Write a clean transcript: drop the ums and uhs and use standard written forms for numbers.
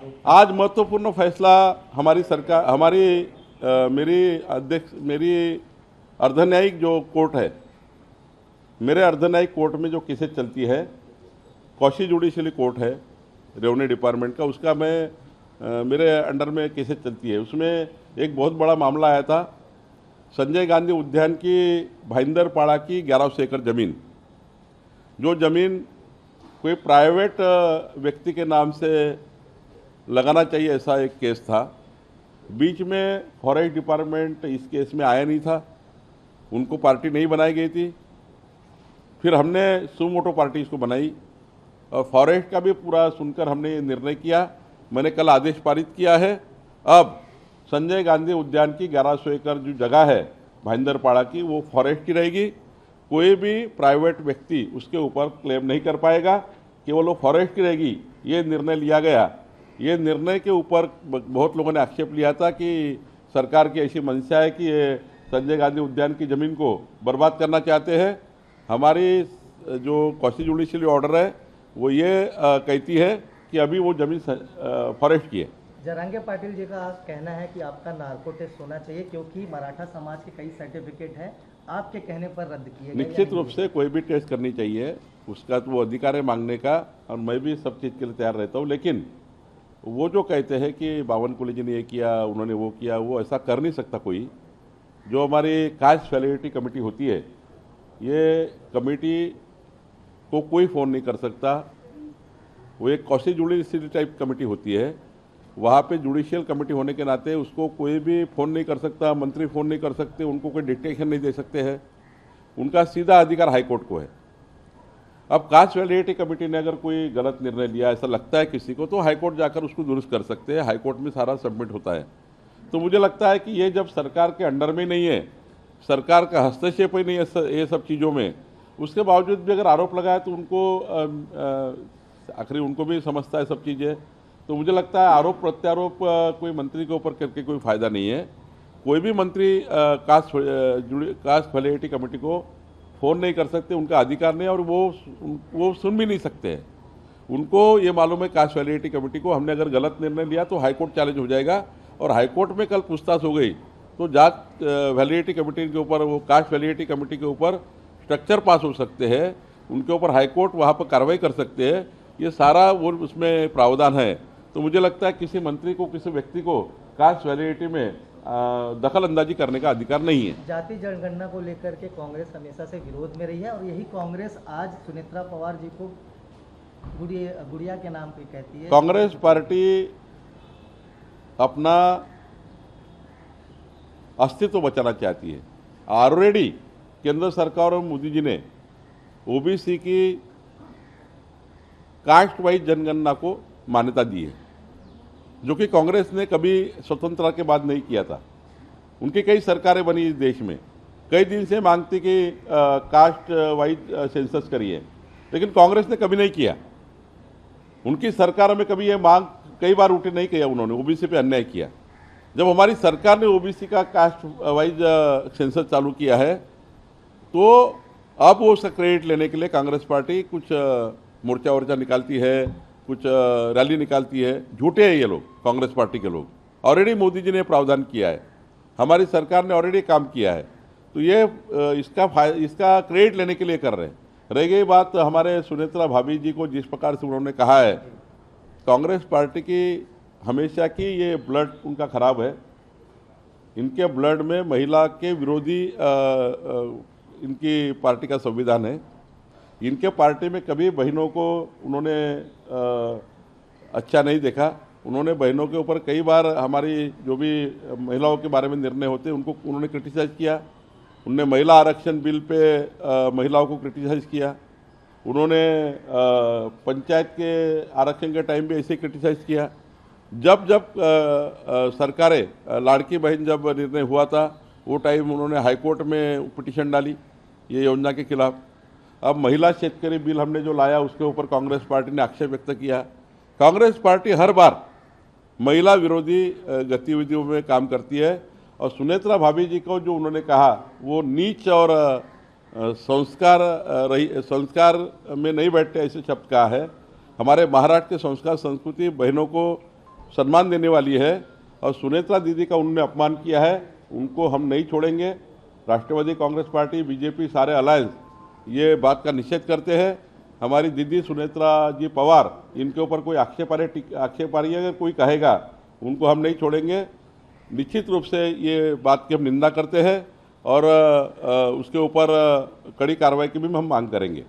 आरोप। आज महत्वपूर्ण फैसला हमारी सरकार, मेरी अर्धन्यायिक जो कोर्ट है, मेरे अर्धन्यायिक कोर्ट में जो केसेस चलती है, कौशी जुडिशली कोर्ट है रेवेन्यू डिपार्टमेंट का, उसका मेरे अंडर में केसेस चलती है। उसमें एक बहुत बड़ा मामला आया था, संजय गांधी उद्यान की भाईंदरपाड़ा की 1100 एकड़ ज़मीन, जो ज़मीन कोई प्राइवेट व्यक्ति के नाम से लगाना चाहिए, ऐसा एक केस था। बीच में फॉरेस्ट डिपार्टमेंट इस केस में आया नहीं था, उनको पार्टी नहीं बनाई गई थी। फिर हमने सुमोटो पार्टी इसको बनाई और फॉरेस्ट का भी पूरा सुनकर हमने ये निर्णय किया। मैंने कल आदेश पारित किया है। अब संजय गांधी उद्यान की 1100 एकड़ जो जगह है भाईंदरपाड़ा की, वो फॉरेस्ट की रहेगी। कोई भी प्राइवेट व्यक्ति उसके ऊपर क्लेम नहीं कर पाएगा, केवल वो फॉरेस्ट की रहेगी। ये निर्णय लिया गया। ये निर्णय के ऊपर बहुत लोगों ने आक्षेप लिया था कि सरकार की ऐसी मंशा है कि ये संजय गांधी उद्यान की ज़मीन को बर्बाद करना चाहते हैं। हमारी जो कौशी जुडिशली ऑर्डर है वो ये कहती है कि अभी वो ज़मीन फॉरेस्ट की है। जरांगे पाटिल जी का कहना है कि आपका नार्को टेस्ट होना चाहिए क्योंकि मराठा समाज के कई सर्टिफिकेट हैं, आपके कहने पर रद्द किए गए। निश्चित रूप से कोई भी टेस्ट करनी चाहिए, उसका तो वो अधिकार है मांगने का, और मैं भी सब चीज़ के लिए तैयार रहता हूँ। लेकिन वो जो कहते हैं कि बावनकुले जी ने ये किया, उन्होंने वो किया, वो ऐसा कर नहीं सकता कोई। जो हमारी कास्ट वैलिडिटी कमेटी होती है, ये कमेटी को कोई फ़ोन नहीं कर सकता। वो एक कौशी जुडिशरी टाइप कमेटी होती है, वहाँ पे जुडिशियल कमेटी होने के नाते उसको कोई भी फ़ोन नहीं कर सकता, मंत्री फ़ोन नहीं कर सकते, उनको कोई डिक्टेशन नहीं दे सकते हैं। उनका सीधा अधिकार हाईकोर्ट को है। अब कास्ट वैलिडिटी कमेटी ने अगर कोई गलत निर्णय लिया, ऐसा लगता है किसी को, तो हाईकोर्ट जाकर उसको दुरुस्त कर सकते हैं। हाईकोर्ट में सारा सबमिट होता है। तो मुझे लगता है कि ये जब सरकार के अंडर में नहीं है, सरकार का हस्तक्षेप ही नहीं है ये सब चीज़ों में, उसके बावजूद भी अगर आरोप लगाया तो उनको आखिर उनको भी समझता है सब चीज़ें। तो मुझे लगता है आरोप प्रत्यारोप कोई मंत्री के ऊपर करके कोई फ़ायदा नहीं है। कोई भी मंत्री कास्ट वैलिडिटी कमेटी को फ़ोन नहीं कर सकते, उनका अधिकार नहीं है, और वो सुन भी नहीं सकते हैं। उनको ये मालूम है कास्ट वैलिडिटी कमेटी को, हमने अगर गलत निर्णय लिया तो हाईकोर्ट चैलेंज हो जाएगा, और हाईकोर्ट में कल पूछताछ हो गई तो जात वैलिडिटी कमेटी के ऊपर, वो कास्ट वैलिडिटी कमेटी के ऊपर स्ट्रक्चर पास हो सकते हैं, उनके ऊपर हाईकोर्ट वहाँ पर कार्रवाई कर सकते हैं। ये सारा वो उसमें प्रावधान है। तो मुझे लगता है किसी मंत्री को, किसी व्यक्ति को कास्ट वैलिडिटी में दखल अंदाजी करने का अधिकार नहीं है। जाति जनगणना को लेकर के कांग्रेस हमेशा से विरोध में रही है, और यही कांग्रेस आज सुनेत्रा पवार जी को गुड़िया के नाम पे कहती है। कांग्रेस पार्टी अपना अस्तित्व बचाना चाहती है। ऑलरेडी केंद्र सरकार और मोदी जी ने ओबीसी की कास्ट वाइज जनगणना को मान्यता दी है, जो कि कांग्रेस ने कभी स्वतंत्रता के बाद नहीं किया था। उनकी कई सरकारें बनी इस देश में, कई दिन से मांगती कि कास्ट वाइज सेंसस करिए, लेकिन कांग्रेस ने कभी नहीं किया। उनकी सरकार में कभी ये मांग कई बार उठी नहीं किया, उन्होंने ओबीसी पे अन्याय किया। जब हमारी सरकार ने ओबीसी का कास्ट वाइज सेंसस चालू किया है, तो अब वो उसका क्रेडिट लेने के लिए कांग्रेस पार्टी कुछ मोर्चा वोर्चा निकालती है, कुछ रैली निकालती है। झूठे हैं ये लोग, कांग्रेस पार्टी के लोग। ऑलरेडी मोदी जी ने प्रावधान किया है, हमारी सरकार ने ऑलरेडी काम किया है, तो ये इसका क्रेडिट लेने के लिए कर रहे हैं। रह गई बात हमारे सुनेत्रा भाभी जी को, जिस प्रकार से उन्होंने कहा है, कांग्रेस पार्टी की हमेशा की ये ब्लड उनका खराब है। इनके ब्लड में महिला के विरोधी इनकी पार्टी का संविधान है। इनके पार्टी में कभी बहनों को उन्होंने अच्छा नहीं देखा। उन्होंने बहनों के ऊपर कई बार हमारी जो भी महिलाओं के बारे में निर्णय होते हैं उनको उन्होंने क्रिटिसाइज़ किया। उन्होंने महिला आरक्षण बिल पे महिलाओं को क्रिटिसाइज़ किया। उन्होंने पंचायत के आरक्षण के टाइम भी ऐसे क्रिटिसाइज़ किया। जब सरकारें लाड़की बहन जब निर्णय हुआ था, वो टाइम उन्होंने हाईकोर्ट में पिटीशन डाली ये योजना के खिलाफ। अब महिला शेतकरी बिल हमने जो लाया, उसके ऊपर कांग्रेस पार्टी ने आक्षेप व्यक्त किया। कांग्रेस पार्टी हर बार महिला विरोधी गतिविधियों में काम करती है, और सुनेत्रा भाभी जी को जो उन्होंने कहा वो नीच और संस्कार में नहीं बैठते ऐसे शब्द कहा है। हमारे महाराष्ट्र के संस्कार संस्कृति बहनों को सम्मान देने वाली है और सुनेत्रा दीदी का उन्होंने अपमान किया है, उनको हम नहीं छोड़ेंगे। राष्ट्रवादी कांग्रेस पार्टी, बीजेपी, सारे अलायंस ये बात का निषेध करते हैं। हमारी दीदी सुनेत्रा जी पवार, इनके ऊपर कोई आक्षेपार्ह अगर कोई कहेगा, उनको हम नहीं छोड़ेंगे। निश्चित रूप से ये बात की हम निंदा करते हैं और उसके ऊपर कड़ी कार्रवाई की भी हम मांग करेंगे।